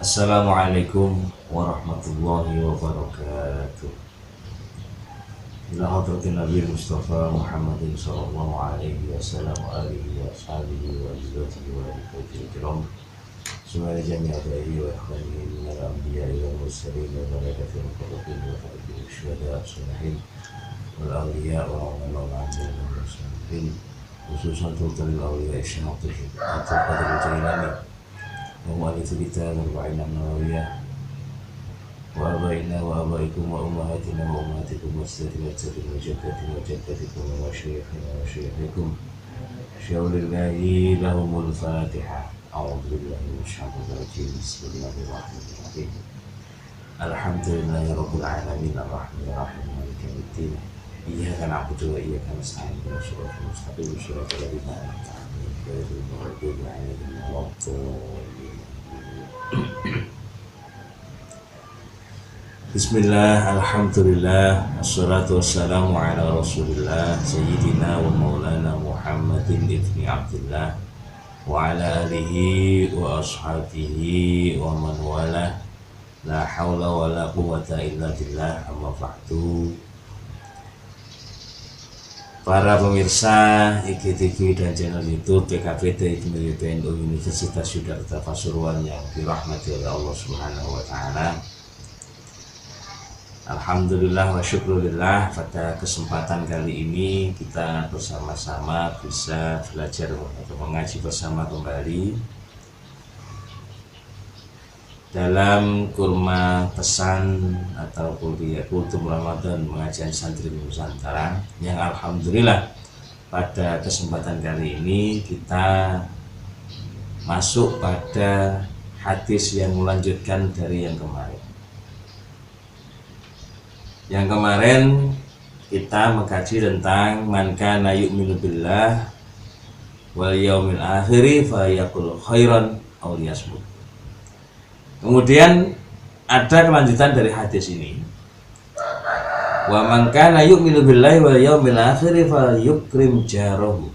Assalamualaikum warahmatullahi wabarakatuh. Ila hadratin Nabi Mustafa Muhammadin sallallahu alaihi wasallam wa alihi wa sahbihi wa azwajihi wa alihi kiram. Semua jami'a adaihi wa ikhwanihi minal anbiya'i wal mursalin wa barakatuh muqarrabin wa fadil syuhada salihin wal awliya wa ulama wal salihin khususan tulil awliya syaikhul Qadir Jailani ومؤلف كتاب الأربعين النووية وآبائنا وآبائكم وأمهاتنا وأمهاتكم وأجدادنا وجداتنا وجداتكم ومشايخنا ومشايخكم شاول الله لهم الفاتحة. أعوذ بالله من الشيطان الرجيم. بسم الله الرحمن الرحيم. الحمد لله رب العالمين الرحمن الرحيم مالك يوم الدين إياك نعبد وإياك نستعين اهدنا الصراط المستقيم صراط الذين أنعمت عليهم غير المغضوب عليهم ولا الضالين. Bismillah, alhamdulillah, assalatu wassalamu ala rasulillah Sayyidina wa maulana Muhammadin ibni Abdullah wa ala alihi wa ashabihi wa man wala. La hawla wa la quwwata illa billah, amma ba'du. Para pemirsa IGTV dan channel YouTube PKPT PNU Universitas Yudharta Pasuruan yang dirahmati oleh Allah Subhanahu wa taala. Alhamdulillah wa syukurillah, pada kesempatan kali ini kita bersama-sama bisa belajar atau mengaji bersama kembali dalam kurma pesan atau kuliah kultum Ramadan pengajian santri Nusantara, yang alhamdulillah pada kesempatan kali ini kita masuk pada hadis yang melanjutkan dari yang kemarin. Yang kemarin kita mengkaji tentang man kana yu'minu billah wal yaumil akhir fa yaqul khairan aw liyasmut. Kemudian ada kelanjutan dari hadis ini. Wa man kana yu'minu billahi wal yaumil akhir fa yukrim jarahu.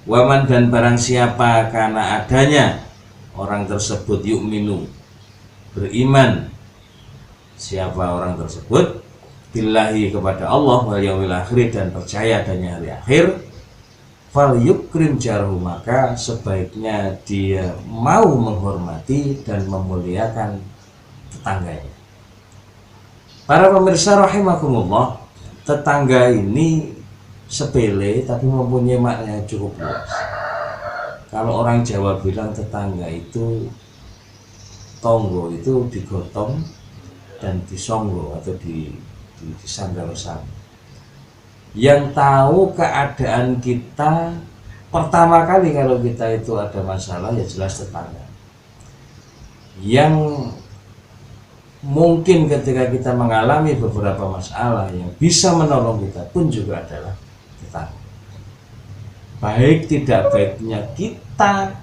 Wa man, dan barang siapa karena adanya orang tersebut yu'minu, beriman, siapa orang tersebut billahi, kepada Allah, wal yaumil akhir, dan percaya adanya hari akhir, fal yukrim jarhu, maka sebaiknya dia mau menghormati dan memuliakan tetangganya. Para pemirsa rahimakumullah, tetangga ini sepele tapi mempunyai makna yang cukup luas. Kalau orang Jawa bilang tetangga itu tonggo, itu digotong dan disonggo atau disandar bersama. Yang tahu keadaan kita pertama kali kalau kita itu ada masalah, ya jelas tetangga. Yang mungkin ketika kita mengalami beberapa masalah, yang bisa menolong kita pun juga adalah tetangga. Baik tidak baiknya kita,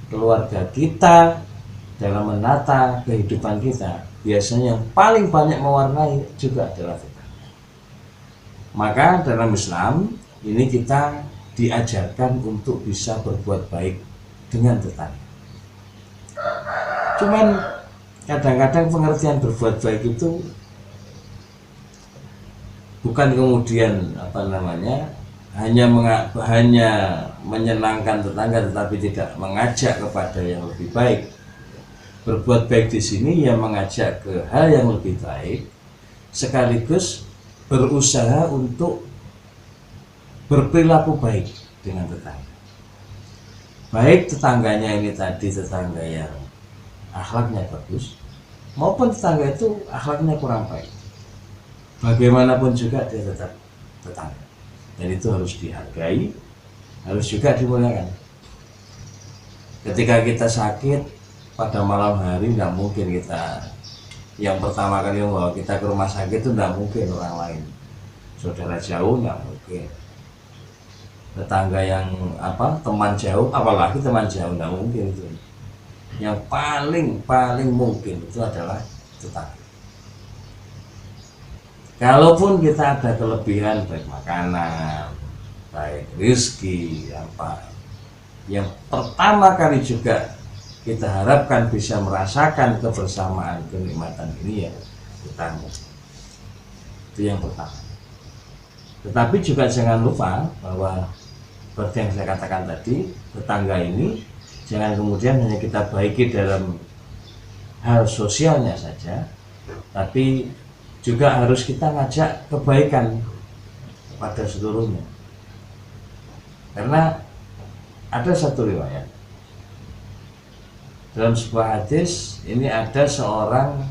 keluarga kita dalam menata kehidupan kita, biasanya yang paling banyak mewarnai juga adalah tetangga. Maka dalam Islam ini kita diajarkan untuk bisa berbuat baik dengan tetangga. Cuman kadang-kadang pengertian berbuat baik itu bukan kemudian hanya menyenangkan tetangga, tetapi tidak mengajak kepada yang lebih baik. Berbuat baik di sini yang mengajak ke hal yang lebih baik, sekaligus berusaha untuk berperilaku baik dengan tetangga. Baik tetangganya ini tadi tetangga yang akhlaknya bagus, maupun tetangga itu akhlaknya kurang baik, bagaimanapun juga dia tetap tetangga, dan itu harus dihargai, harus juga dimuliakan. Ketika kita sakit pada malam hari, tidak mungkin kita yang pertama kali membawa kita ke rumah sakit itu tidak mungkin orang lain, saudara jauh tidak mungkin, tetangga yang teman jauh, apalagi teman jauh tidak mungkin. Itu yang paling mungkin itu adalah tetangga. Kalaupun kita ada kelebihan baik makanan, baik rezeki, yang pertama kali juga kita harapkan bisa merasakan kebersamaan kenikmatan ini ya tamu. Itu yang pertama. Tetapi juga jangan lupa bahwa seperti yang saya katakan tadi, tetangga ini jangan kemudian hanya kita baiki dalam hal sosialnya saja, tapi juga harus kita ngajak kebaikan kepada seluruhnya. Karena ada satu riwayat dalam sebuah hadis, ini ada seorang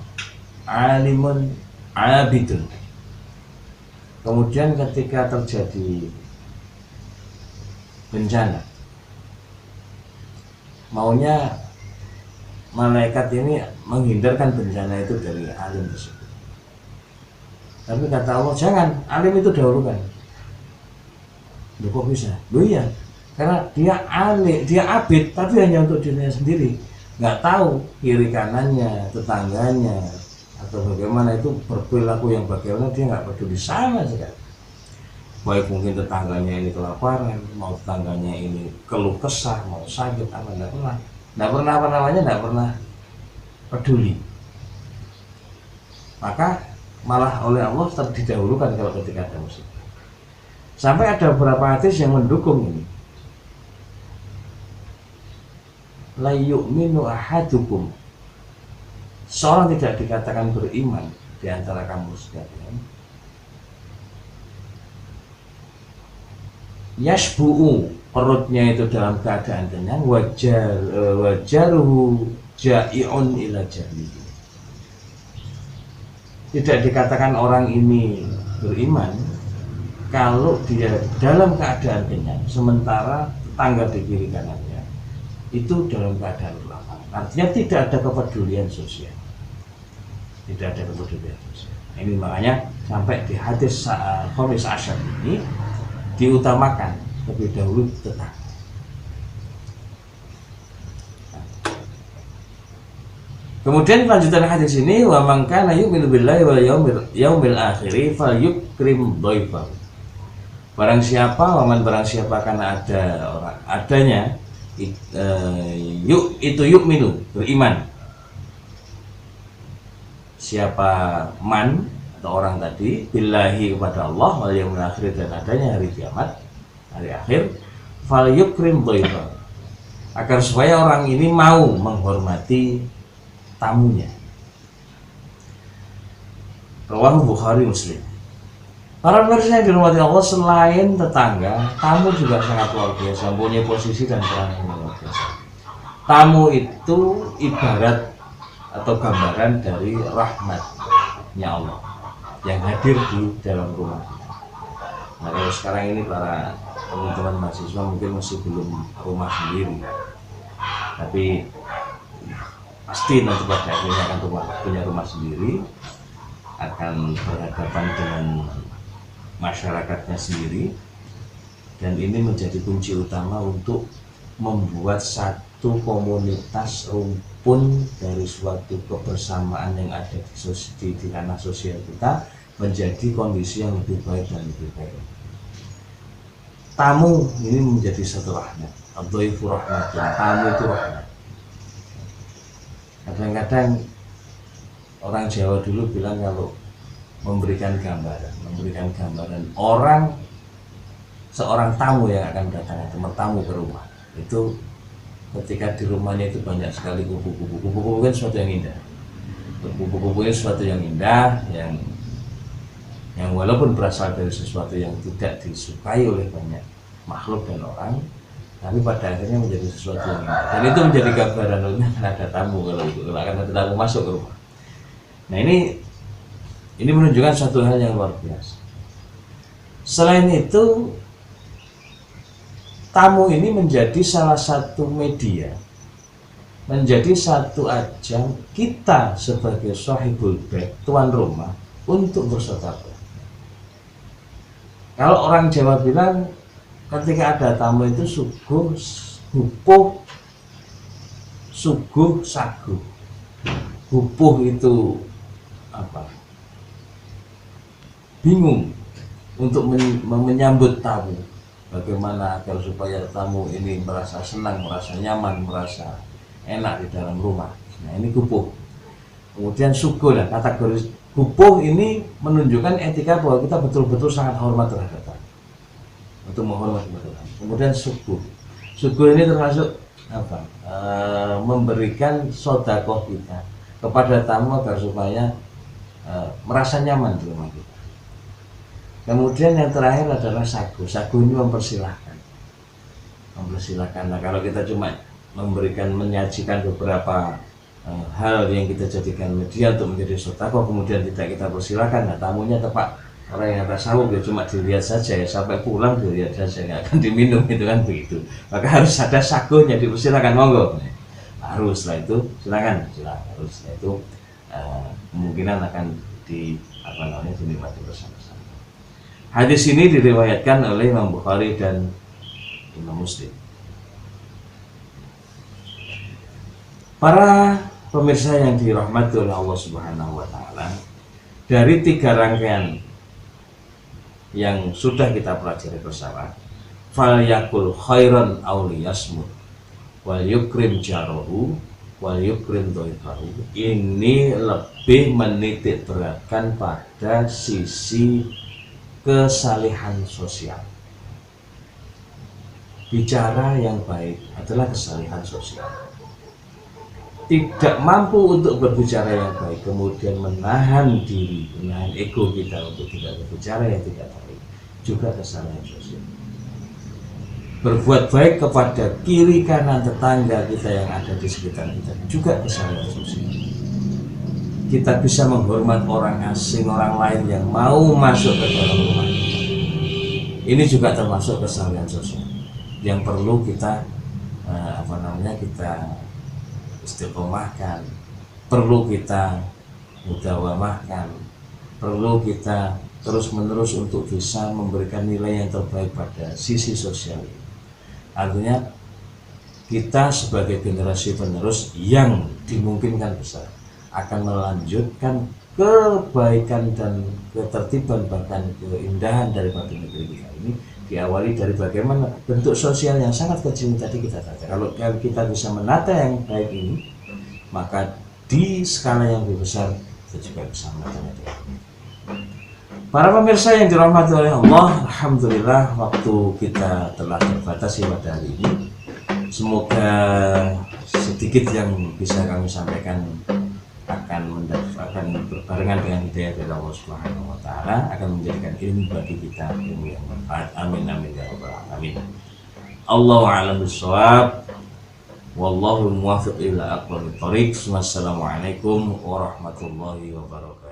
alimun abidun. Kemudian ketika terjadi bencana, maunya malaikat ini menghindarkan bencana itu dari alim tersebut. Tapi kata Allah, jangan, alim itu dahulukan. Loh kok bisa? Loh iya, karena dia alim, dia abid, tapi hanya untuk dirinya sendiri. Nggak tahu kiri kanannya, tetangganya, atau bagaimana itu berperilaku yang bagaimana, dia nggak peduli sama sekali. Baik mungkin tetangganya ini kelaparan, mau tetangganya ini keluh kesah, mau sakit, apa nggak pernah peduli. Maka malah oleh Allah terdahulukan kalau ketika ada musibah. Sampai ada beberapa hadis yang mendukung ini. La yu'minu ahadukum, seorang tidak dikatakan beriman di antara kamu sekalian, yashbu'u, perutnya itu dalam keadaan kenyang, wajaruhu ja'i'un ila jahlihi. Tidak dikatakan orang ini beriman kalau dia dalam keadaan kenyang, sementara tetangga di kiri kanannya itu dalam keadaan lapar. Artinya tidak ada kepedulian sosial. Tidak ada kepedulian sosial. Ini makanya sampai di hadis Khamis Asyar ini diutamakan lebih dahulu tetangga. Kemudian lanjutan hadis ini, wa man kana yu'minu billahi wal yaumil akhir falyukrim dhaifahu. Barang siapa, barang siapa karena adanya itu yu'minu, beriman. Siapa man atau orang tadi billahi kepada Allah wal yaumil akhir, dan adanya hari kiamat, hari akhir, falyukrim dhaifahu, agar supaya orang ini mau menghormati tamunya. Rawahu Bukhari Muslim. Para pemirsa yang dirahmati Allah, selain tetangga, tamu juga sangat luar biasa, mempunyai posisi dan peran yang luar biasa. Tamu itu ibarat atau gambaran dari rahmatnya Allah yang hadir di dalam rumah. Nah, kalau sekarang ini para teman-teman mahasiswa mungkin masih belum rumah sendiri, tapi pasti nanti pada akhirnya akan punya rumah sendiri, akan berhadapan dengan masyarakatnya sendiri, dan ini menjadi kunci utama untuk membuat satu komunitas rumpun dari suatu kebersamaan yang ada di ranah sosial kita menjadi kondisi yang lebih baik dan lebih baik. Tamu ini menjadi satu rahmat, ad-dhaifu rahmatun, tamu itu rahmat. Kadang-kadang orang Jawa dulu bilang kalau memberikan gambaran orang, seorang tamu yang akan datang atau tamu ke rumah itu, ketika di rumahnya itu banyak sekali kupu-kupu. Kupu-kupu kan sesuatu yang indah. Kupu-kupu itu sesuatu yang indah, yang walaupun berasal dari sesuatu yang tidak disukai oleh banyak makhluk dan orang, tapi pada akhirnya menjadi sesuatu yang indah. Dan itu menjadi gambaran akan ada tamu, kalau akan ada tamu masuk ke rumah. Nah, ini menunjukkan satu hal yang luar biasa. Selain itu, tamu ini menjadi salah satu media, menjadi satu ajang kita sebagai sahibul bait, tuan rumah, untuk bersedekah. Kalau orang Jawa bilang, ketika ada tamu itu suguh saguh. Hupuh itu apa? Bingung untuk menyambut tamu. Bagaimana agar supaya tamu ini merasa senang, merasa nyaman, merasa enak di dalam rumah. Nah, ini kupuh. Kemudian sugo, nah kategori kupuh ini menunjukkan etika bahwa kita betul-betul sangat hormat terhadap tamu, untuk menghormati mereka. Kemudian sugo ini termasuk apa? Memberikan sedekah kita kepada tamu agar supaya merasa nyaman di rumah kita. Kemudian yang terakhir adalah sagu. Sagu ini mempersilahkan. Nah, kalau kita cuma menyajikan beberapa hal yang kita jadikan media untuk menjadi sedekah, kemudian tidak kita persilahkan, nah tamunya tepat orang yang tasawuf ya cuma dilihat saja ya, sampai pulang dilihat saja, nggak akan diminum, itu kan begitu. Maka harus ada sagunya, dipersilakan, monggo. Harus, setelah itu silakan, harus, setelah itu kemungkinan akan dinikmati bersama-sama. Hadis ini diriwayatkan oleh Imam Bukhari dan Imam Muslim. Para pemirsa yang dirahmati oleh Allah Subhanahu wa taala, dari 3 rangkaian yang sudah kita pelajari bersama, fal yakul khairan aw liyasmut wal yukrim jarahu wal yukrim dhaifahu, ini lebih menitik beratkan pada sisi kesalehan sosial. Bicara yang baik adalah kesalehan sosial. Tidak mampu untuk berbicara yang baik, kemudian menahan diri, menahan ego kita untuk tidak berbicara yang tidak baik, juga kesalahan sosial. Berbuat baik kepada kiri kanan tetangga kita yang ada di sekitar kita, juga kesalahan sosial. Kita bisa menghormat orang asing, orang lain yang mau masuk ke dalam rumah kita. Ini juga termasuk kesalahan sosial yang perlu kita kita istiqomahkan, perlu kita mudawamahkan, perlu kita terus-menerus untuk bisa memberikan nilai yang terbaik pada sisi sosial. Artinya kita sebagai generasi penerus yang dimungkinkan besar akan melanjutkan kebaikan dan ketertiban, bahkan keindahan daripada negeri kita ini, diawali dari bagaimana bentuk sosial yang sangat kecil tadi kita tata. Kalau kita bisa menata yang baik ini, maka di skala yang lebih besar kita juga bisa menatanya. Para pemirsa yang dirahmati oleh Allah, alhamdulillah waktu kita telah terbatas pada hari ini. Semoga sedikit yang bisa kami sampaikan akan berbarengan dengan hidayah dari Allah Subhanahu wa taala, akan menjadikan ilmu bagi kita, ilmu yang bermanfaat. Amin amin ya rabbal alamin. Allahu a'lam bishawab. Wallahu muwaffiq ila aqwamit thoriq. Wassalamualaikum warahmatullahi wabarakatuh.